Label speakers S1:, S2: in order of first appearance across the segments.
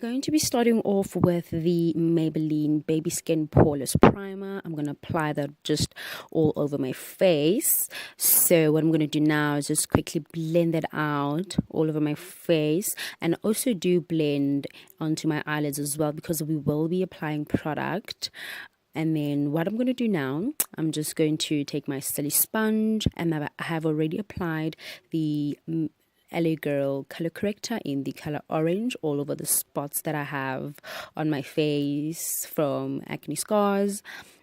S1: going to be starting off with the Maybelline Baby Skin Poreless Primer. I'm going to apply that just all over my face. So what I'm going to do now is just quickly blend that out all over my face, and also do blend onto my eyelids as well, because we will be applying product. And then what I'm going to do now, I'm just going to take my silly sponge, and I have already applied the LA Girl color corrector in the color orange all over the spots that I have on my face from acne scars.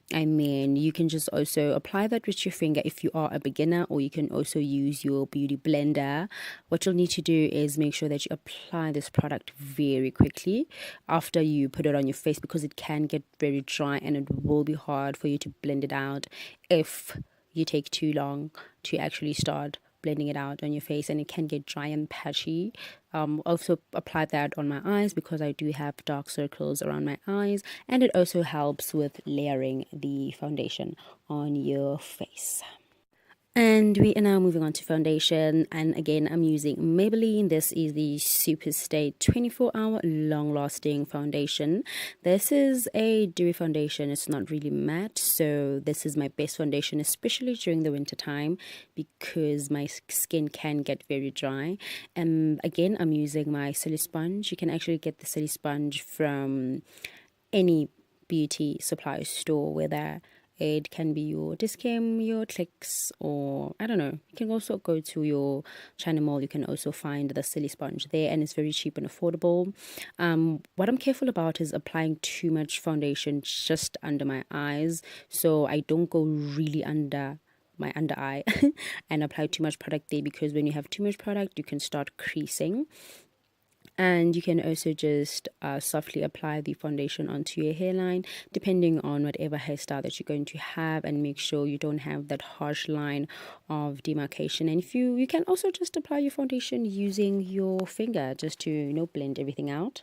S1: And then you can just also apply that with your finger if you are a beginner, or you can also use your beauty blender. What you'll need to do is make sure that you apply this product very quickly after you put it on your face, because it can get very dry and it will be hard for you to blend it out if you take too long to actually start blending it out on your face, and it can get dry and patchy. Also apply that on my eyes because I do have dark circles around my eyes, and it also helps with layering the foundation on your face. And we are now moving on to foundation, and again I'm using Maybelline. This is the Super Stay 24-hour long-lasting foundation. This is a dewy foundation. It's not really matte, so this is my best foundation, especially during the winter time, because my skin can get very dry. And again, I'm using my silly sponge. You can actually get the silly sponge from any beauty supply store, whether it can be your Discam, your Clicks, or I don't know. You can also go to your China Mall. You can also find the silly sponge there, and it's very cheap and affordable. What I'm careful about is applying too much foundation just under my eyes, so I don't go really under my under eye and apply too much product there, because when you have too much product you can start creasing. And you can also just softly apply the foundation onto your hairline, depending on whatever hairstyle that you're going to have, and make sure you don't have that harsh line of demarcation. And if you can also just apply your foundation using your finger just to blend everything out.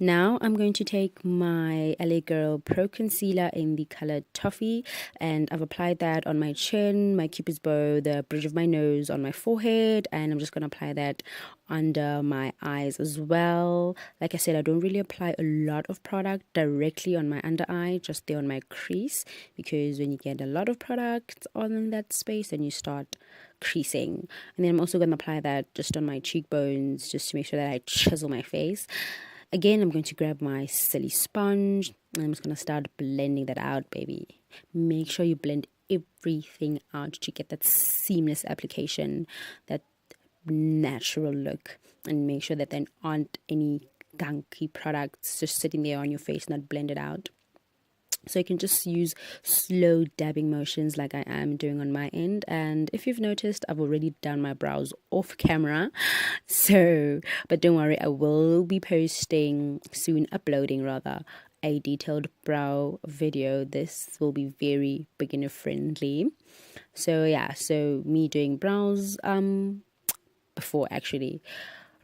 S1: Now I'm going to take my LA Girl Pro Concealer in the color Toffee, and I've applied that on my chin, my cupid's bow, the bridge of my nose, on my forehead, and I'm just going to apply that under my eyes as well. Like I said, I don't really apply a lot of product directly on my under eye, just there on my crease, because when you get a lot of product on that space, then you start creasing. And then I'm also going to apply that just on my cheekbones, just to make sure that I chisel my face. Again, I'm going to grab my silly sponge, and I'm just going to start blending that out, baby. Make sure you blend everything out to get that seamless application, that natural look, and make sure that there aren't any gunky products just sitting there on your face, not blended out. So you can just use slow dabbing motions like I am doing on my end. And if you've noticed, I've already done my brows off camera. But don't worry, I will be uploading a detailed brow video. This will be very beginner friendly. So yeah, so me doing brows before actually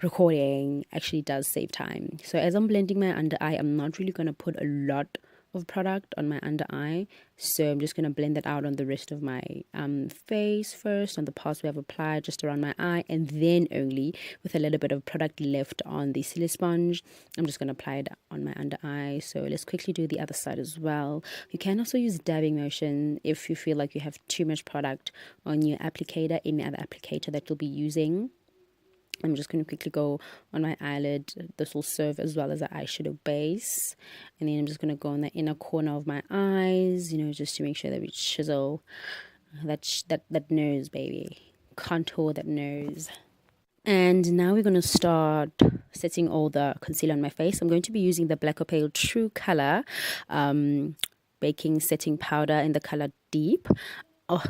S1: recording actually does save time. So as I'm blending my under eye, I'm not really going to put a lot of product on my under eye, so I'm just going to blend that out on the rest of my face first, on the parts where I've applied just around my eye, and then only with a little bit of product left on the silly sponge, I'm just going to apply it on my under eye. So let's quickly do the other side as well. You can also use dabbing motion if you feel like you have too much product on your applicator, any other applicator that you'll be using. I'm just going to quickly go on my eyelid. This will serve as well as an eyeshadow base. And then I'm just going to go on the inner corner of my eyes, just to make sure that we chisel that nose, baby. Contour that nose. And now we're going to start setting all the concealer on my face. I'm going to be using the Black Opal True Color Baking Setting Powder in the color Deep. Oh,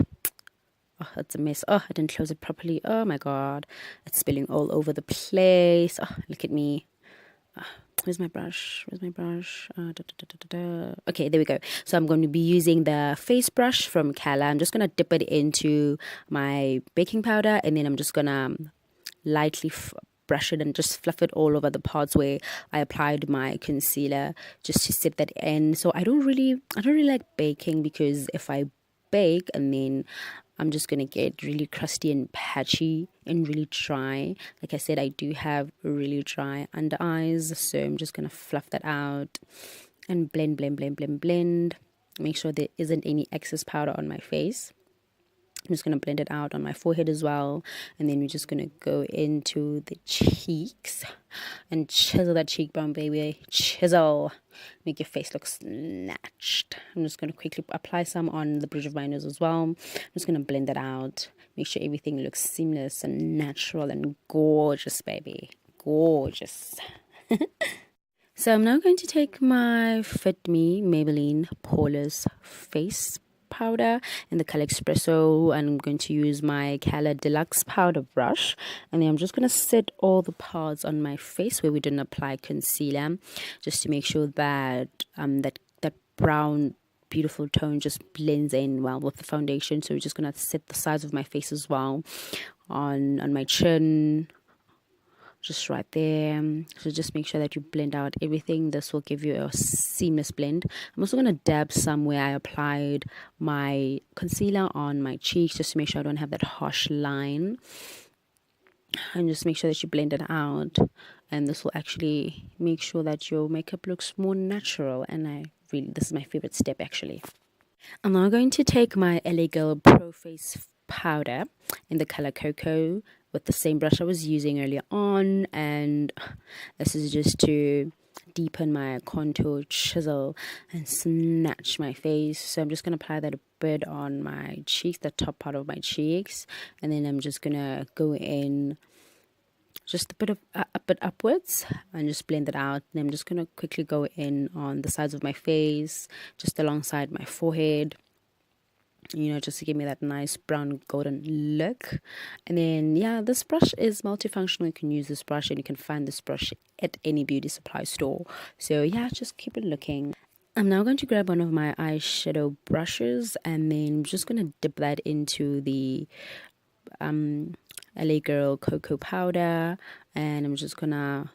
S1: it's a mess. Oh, I didn't close it properly. Oh my god, it's spilling all over the place. Oh, look at me. Where's my brush? Okay, there we go. So I'm going to be using the face brush from Kajal. I'm just going to dip it into my baking powder, and then I'm just going to lightly brush it and just fluff it all over the parts where I applied my concealer, just to set that in. So I don't really like baking, because if I bake and then I'm just going to get really crusty and patchy and really dry. Like I said, I do have really dry under eyes, so I'm just going to fluff that out and blend, blend, blend, blend, blend. Make sure there isn't any excess powder on my face. I'm just going to blend it out on my forehead as well. And then we're just going to go into the cheeks and chisel that cheekbone, baby. Chisel. Make your face look snatched. I'm just going to quickly apply some on the bridge of my nose as well. I'm just going to blend that out. Make sure everything looks seamless and natural and gorgeous, baby. Gorgeous. So I'm now going to take my Fit Me Maybelline Poreless face powder in the color Espresso, and I'm going to use my Color Deluxe powder brush, and then I'm just going to set all the parts on my face where we didn't apply concealer, just to make sure that that brown beautiful tone just blends in well with the foundation. So we're just going to set the sides of my face as well, on my chin, just right there. So just make sure that you blend out everything. This will give you a seamless blend. I'm also going to dab some where I applied my concealer on my cheeks, just to make sure I don't have that harsh line, and just make sure that you blend it out. And this will actually make sure that your makeup looks more natural, and this is my favorite step actually. I'm now going to take my LA Girl Pro Face powder in the color Cocoa with the same brush I was using earlier on, and this is just to deepen my contour, chisel, and snatch my face. So I'm just going to apply that a bit on my cheeks, the top part of my cheeks, and then I'm just going to go in just a bit upwards and just blend it out. And I'm just going to quickly go in on the sides of my face, just alongside my forehead, you know, just to give me that nice brown golden look. And then yeah, this brush is multifunctional. You can use this brush, and you can find this brush at any beauty supply store. So yeah, just keep it looking. I'm now going to grab one of my eyeshadow brushes, and then I'm just going to dip that into the LA Girl Cocoa powder, and I'm just gonna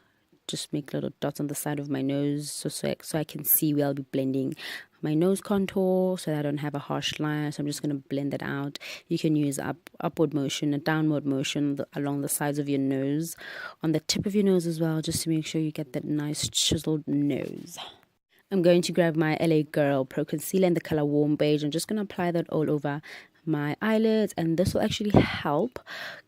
S1: make little dots on the side of my nose, so I can see where I'll be blending my nose contour, so that I don't have a harsh line. So I'm just going to blend that out. You can use upward motion, a downward motion along the sides of your nose, on the tip of your nose as well, just to make sure you get that nice chiseled nose. I'm going to grab my LA Girl Pro Concealer in the color Warm Beige. I'm just going to apply that all over my eyelids, and this will actually help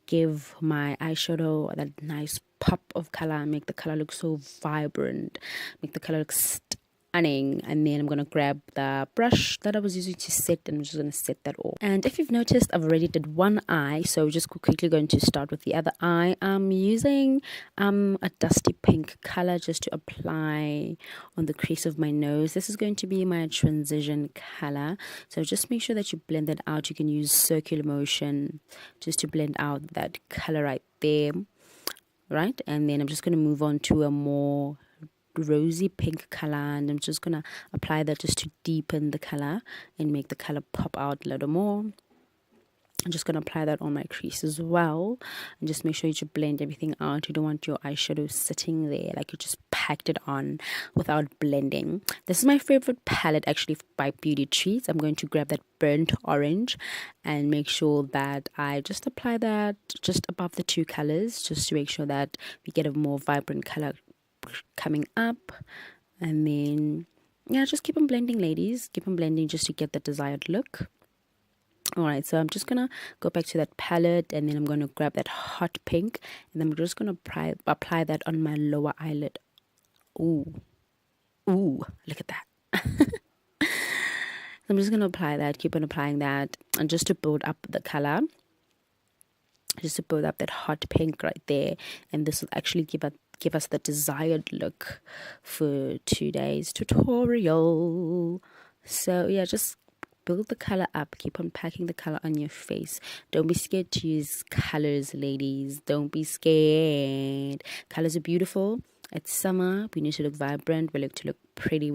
S1: give my eyeshadow that nice pop of color, make the color look so vibrant, make the color look stunning. And then I'm going to grab the brush that I was using to set, and I'm just going to set that off. And if you've noticed, I've already did one eye, so just quickly going to start with the other eye. I'm using a dusty pink color just to apply on the crease of my nose. This is going to be my transition color, so just make sure that you blend that out. You can use circular motion just to blend out that color right there, right? And then I'm just going to move on to a more rosy pink color, and I'm just gonna apply that just to deepen the color and make the color pop out a little more. I'm just gonna apply that on my crease as well, and just make sure you blend everything out. You don't want your eyeshadow sitting there like you just packed it on without blending. This is my favorite palette actually by Beauty Treats. I'm going to grab that burnt orange and make sure that I just apply that just above the two colors, just to make sure that we get a more vibrant color coming up. And then yeah, just keep on blending, ladies, keep on blending just to get the desired look. Alright, so I'm just gonna go back to that palette, and then I'm gonna grab that hot pink, and then I'm just gonna apply that on my lower eyelid. Ooh, look at that. So I'm just gonna apply that, keep on applying that, and just to build up the color, just to build up that hot pink right there. And this will actually give us the desired look for today's tutorial. So yeah, just build the color up, keep on packing the color on your face. Don't be scared to use colors, ladies. Don't be scared. Colors are beautiful. It's summer, we need to look vibrant, we like to look pretty,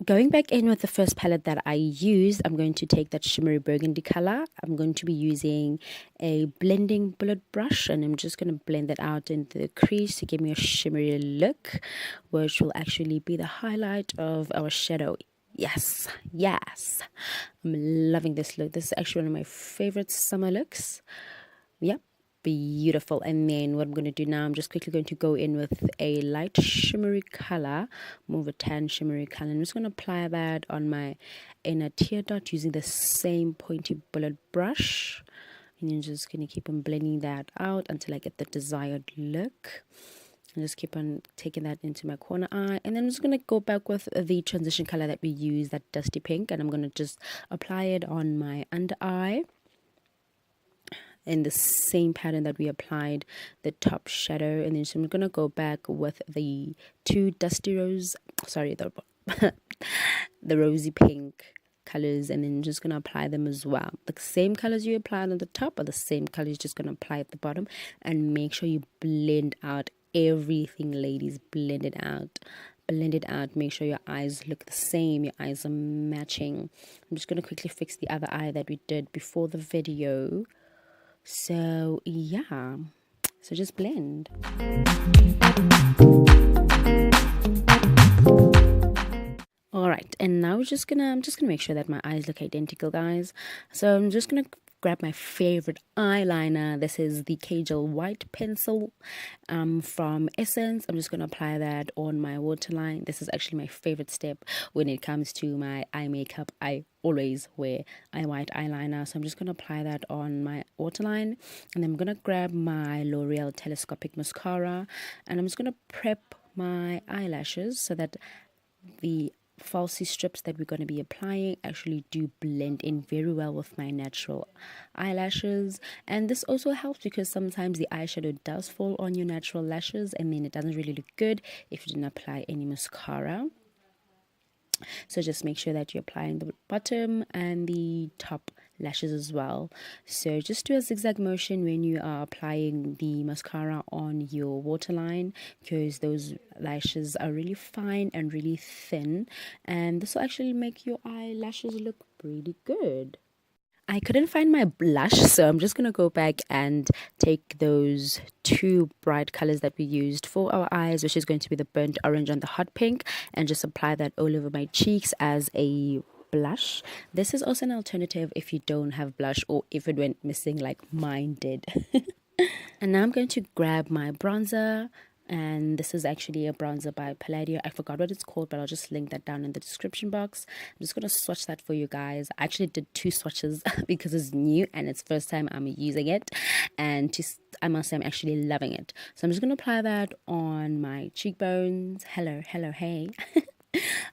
S1: Going back in with the first palette that I used, I'm going to take that shimmery burgundy color. I'm going to be using a blending bullet brush, and I'm just going to blend that out into the crease to give me a shimmery look, which will actually be the highlight of our shadow Yes, yes. I'm loving this look. This is actually one of my favorite summer looks. Yep, beautiful. And then what I'm going to do now, I'm just quickly going to go in with a light shimmery color, more of a tan shimmery color. I'm just going to apply that on my inner tear dot using the same pointy bullet brush. And you're just going to keep on blending that out until I get the desired look. And just keep on taking that into my corner eye. And then I'm just going to go back with the transition color that we use, that dusty pink. And I'm going to just apply it on my under eye in the same pattern that we applied the top shadow. And then so I'm going to go back with the two dusty rose, sorry, the rosy pink colors, and then just going to apply them as well. The same colors you applied on the top are the same colors you're just going to apply at the bottom. And make sure you blend out everything, ladies. Blend it out. Blend it out. Make sure your eyes look the same, your eyes are matching. I'm just going to quickly fix the other eye that we did before the video. So yeah, so just blend. All right, and now I'm just gonna make sure that my eyes look identical, guys. So I'm just gonna grab my favorite eyeliner. This is the Kajal white pencil from Essence. I'm just going to apply that on my waterline. This is actually my favorite step when it comes to my eye makeup. I always wear white eyeliner, so I'm just going to apply that on my waterline. And then I'm going to grab my L'Oreal Telescopic mascara, and I'm just going to prep my eyelashes so that the falsy strips that we're going to be applying actually do blend in very well with my natural eyelashes. And this also helps because sometimes the eyeshadow does fall on your natural lashes and then it doesn't really look good if you didn't apply any mascara. So just make sure that you're applying the bottom and the top lashes as well. So just do a zigzag motion when you are applying the mascara on your waterline, because those lashes are really fine and really thin, and this will actually make your eyelashes look pretty good. I couldn't find my blush, so I'm just going to go back and take those two bright colors that we used for our eyes, which is going to be the burnt orange and the hot pink, and just apply that all over my cheeks as a blush. This is also an alternative if you don't have blush or if it went missing like mine did. And now I'm going to grab my bronzer. And this is actually a bronzer by Palladio. I forgot what it's called, but I'll just link that down in the description box. I'm just going to swatch that for you guys. I actually did 2 swatches because it's new and it's first time I'm using it. And I must say I'm actually loving it. So I'm just going to apply that on my cheekbones. Hello, hey.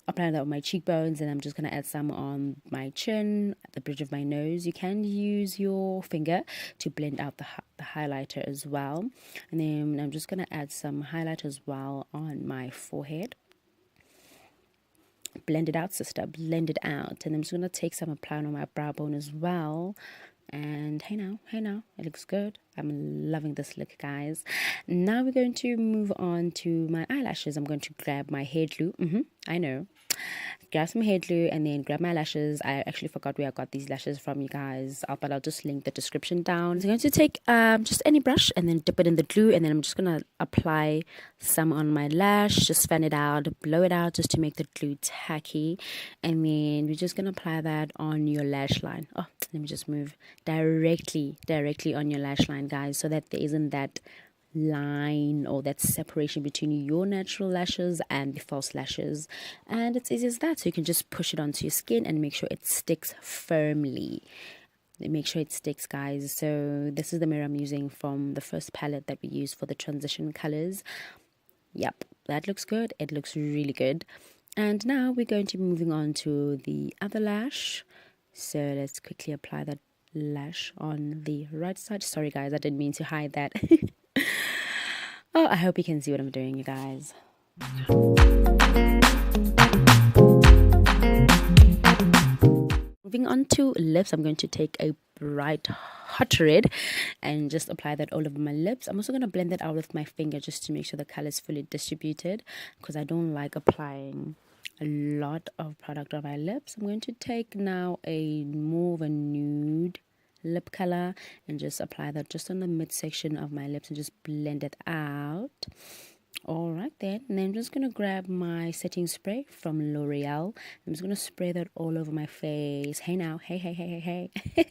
S1: Apply that on my cheekbones, and I'm just going to add some on my chin, at the bridge of my nose. You can use your finger to blend out the highlighter as well. And then I'm just going to add some highlight as well on my forehead. Blend it out, sister, blend it out. And I'm just going to take some apply on my brow bone as well. And hey now, it looks good. I'm loving this look, guys. Now we're going to move on to my eyelashes. I'm going to grab my hair glue. I know. Grab some hair glue and then grab my lashes. I actually forgot where I got these lashes from, you guys, but I'll just link the description down. So I'm going to take just any brush and then dip it in the glue, and then I'm just going to apply some on my lash, just fan it out, blow it out just to make the glue tacky, and then we're just going to apply that on your lash line. Oh, let me just move directly on your lash line, guys, so that there isn't that line or that separation between your natural lashes and the false lashes. And it's easy as that. So you can just push it onto your skin and make sure it sticks firmly. Make sure it sticks, guys. So this is the mirror I'm using from the first palette that we used for the transition colors. Yep, that looks good. It looks really good. And now we're going to be moving on to the other lash. So let's quickly apply that lash on the right side. Sorry guys, I didn't mean to hide that. Oh, I hope you can see what I'm doing, you guys. Moving on to lips, I'm going to take a bright hot red and just apply that all over my lips. I'm also going to blend that out with my finger just to make sure the color is fully distributed, because I don't like applying a lot of product on my lips. I'm going to take now a more of a nude lip color and just apply that just on the midsection of my lips and just blend it out. All right then, and I'm just gonna grab my setting spray from L'Oreal. I'm just gonna spray that all over my face. Hey now, hey, hey, hey, hey, hey.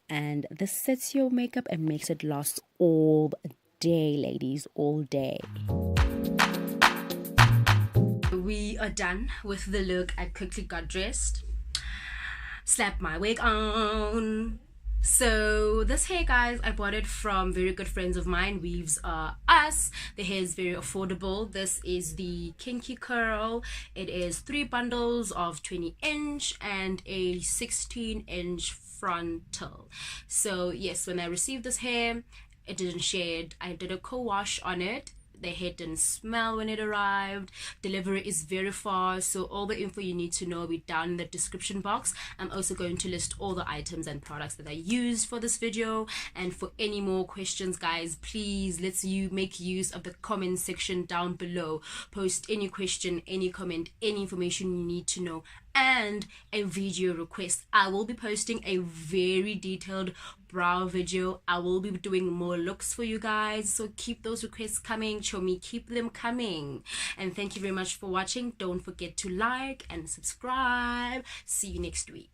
S1: And this sets your makeup and makes it last all day, ladies, all day. We are done with the look. I quickly got dressed, slapped my wig on. So this hair, guys, I bought it from very good friends of mine, Weaves Us. The hair is very affordable. This is the Kinky Curl. It is 3 bundles of 20-inch and a 16-inch frontal. So yes, when I received this hair, it didn't shed. I did a co-wash on it. The hair didn't smell when it arrived. Delivery is very fast, so all the info you need to know will be down in the description box. I'm also going to list all the items and products that I used for this video. And for any more questions, guys, please let's make use of the comment section down below. Post any question, any comment, any information you need to know, and a video request. I will be posting a very detailed brow video. I will be doing more looks for you guys, so keep those requests coming. Show me, keep them coming. And thank you very much for watching. Don't forget to like and subscribe. See you next week.